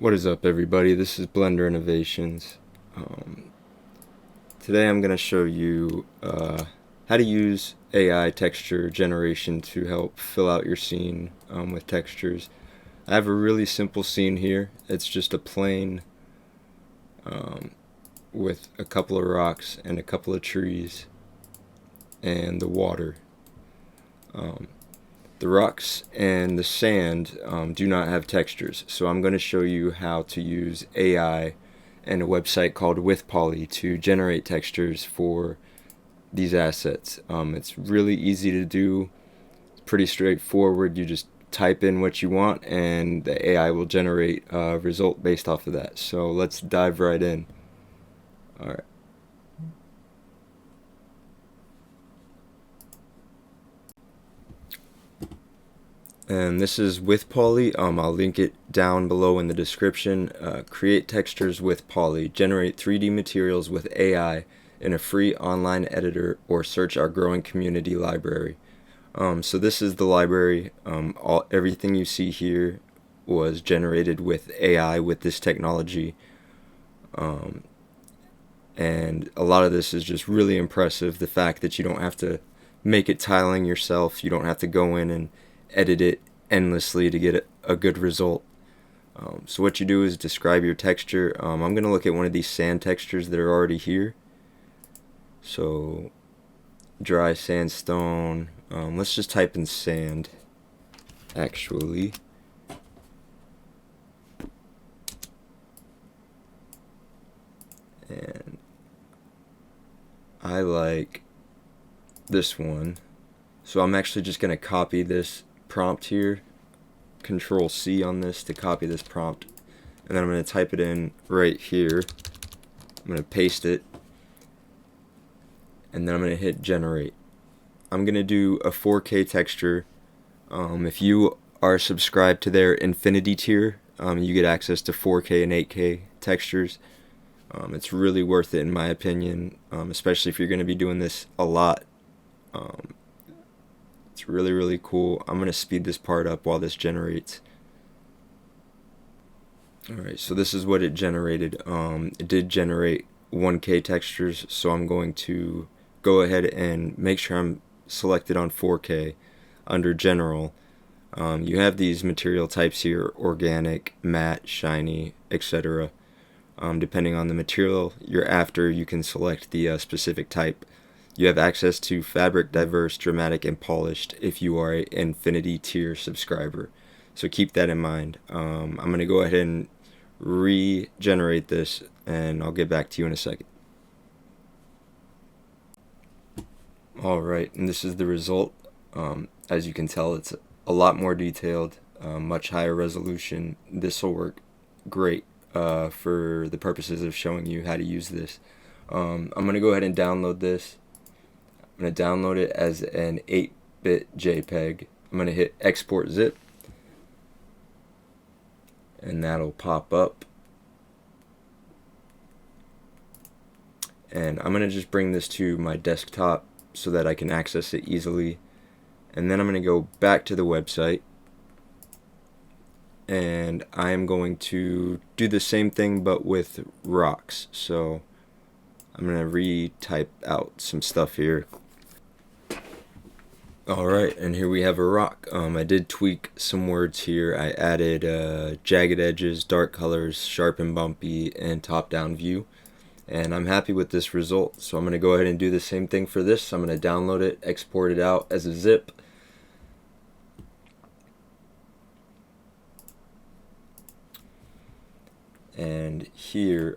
What is up, everybody? This is Blender Innovations. Um, Today I'm going to show you how to use AI texture generation to help fill out your scene with textures. I have a really simple scene here. It's just a plain with a couple of rocks and a couple of trees and the water. The rocks and the sand do not have textures, so I'm going to show you how to use AI and a website called WithPoly to generate textures for these assets. It's really easy to do, it's pretty straightforward. You just type in what you want and the AI will generate a result based off of that. So let's dive right in. Alright. And this is WithPoly. I'll link it down below in the description. Create textures with Poly. Generate 3D materials with AI in a free online editor, or search our growing community library. So this is the library. Everything you see here was generated with AI with this technology. And a lot of this is just really impressive. The fact that you don't have to make it tiling yourself. You don't have to go in and edit it endlessly to get a good result. So what you do is describe your texture. I'm going to look at one of these sand textures that are already here. So dry sandstone. Let's just type in sand, actually. And I like this one. So I'm actually just going to copy this prompt here, Control C on this to copy this prompt, and then I'm going to type it in right here. I'm going to paste it, and then I'm going to hit generate. I'm going to do a 4K texture. If you are subscribed to their Infinity tier, you get access to 4K and 8K textures. It's really worth it in my opinion, especially if you're going to be doing this a lot. It's really cool. I'm going to speed this part up while this generates. Alright, so this is what it generated. It did generate 1K textures, so I'm going to go ahead and make sure I'm selected on 4K under General. You have these material types here: organic, matte, shiny, etc. Depending on the material you're after, you can select the specific type. You have access to fabric, diverse, dramatic, and polished if you are an Infinity tier subscriber. So keep that in mind. I'm going to go ahead and regenerate this, and I'll get back to you in a second. Alright, and this is the result. As you can tell, it's a lot more detailed, much higher resolution. This will work great for the purposes of showing you how to use this. I'm going to go ahead and download this. I'm going to download it as an 8-bit JPEG. I'm going to hit export zip, and that'll pop up. And I'm going to just bring this to my desktop so that I can access it easily. And then I'm going to go back to the website, and I am going to do the same thing but with rocks. So I'm going to re-type out some stuff here. Alright, and here we have a rock. I did tweak some words here. I added jagged edges, dark colors, sharp and bumpy, and top-down view. And I'm happy with this result. So I'm going to go ahead and do the same thing for this. I'm going to download it, export it out as a zip. And here,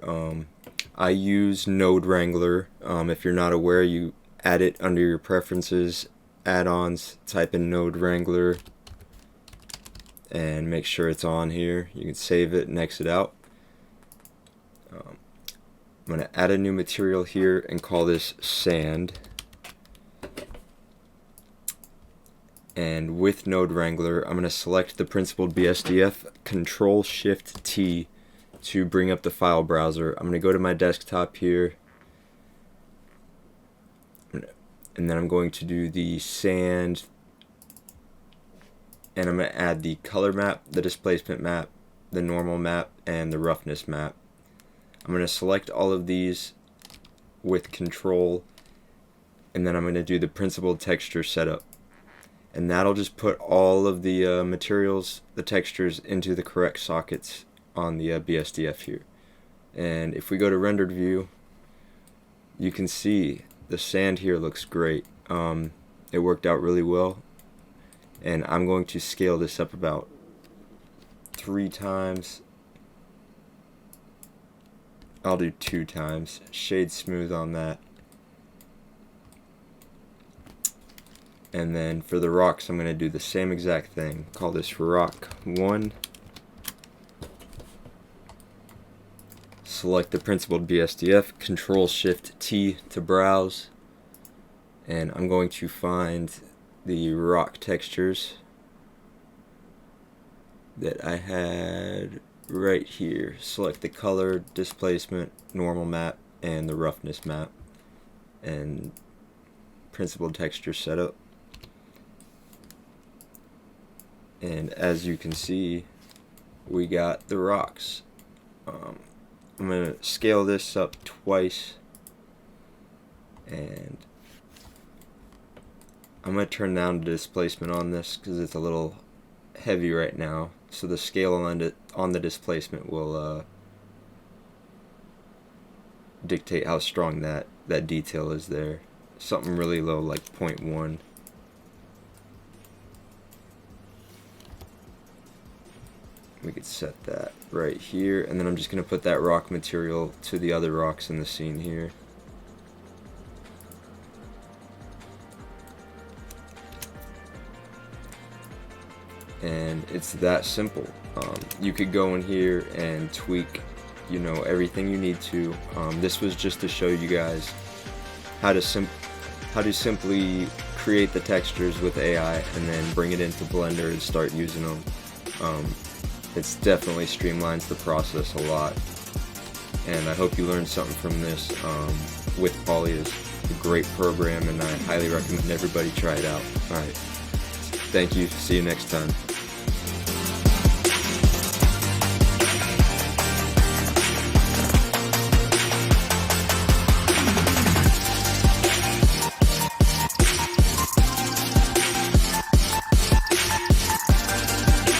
I use Node Wrangler. If you're not aware, you add it under your preferences, add-ons, type in Node Wrangler, and make sure it's on here. You can save it and exit out. I'm going to add a new material here and call this sand. And with Node Wrangler, I'm going to select the principled BSDF, Control Shift T to bring up the file browser. I'm going to go to my desktop here, and then I'm going to do the sand, and I'm going to add the color map, the displacement map, the normal map, and the roughness map. I'm going to select all of these with control, and then I'm going to do the principled texture setup. And that'll just put all of the materials, the textures, into the correct sockets on the BSDF here. And if we go to rendered view, you can see the sand here looks great. It worked out really well. And I'm going to scale this up about 3 times. I'll do 2 times. Shade smooth on that. And then for the rocks, I'm going to do the same exact thing. Call this rock 1. Select the principled BSDF, Control-Shift-T to browse. And I'm going to find the rock textures that I had right here. Select the color, displacement, normal map, and the roughness map. And principled texture setup. And as you can see, we got the rocks. I'm going to scale this up twice, and I'm going to turn down the displacement on this because it's a little heavy right now. So the scale on the displacement will dictate how strong that detail is there. Something really low like 0.1. We could set that right here, and then I'm just going to put that rock material to the other rocks in the scene here. And it's that simple. You could go in here and tweak, everything you need to. This was just to show you guys how to simply create the textures with AI and then bring it into Blender and start using them. It's definitely streamlines the process a lot, and I hope you learned something from this. WithPoly is a great program, and I highly recommend everybody try it out. Alright, thank you, see you next time.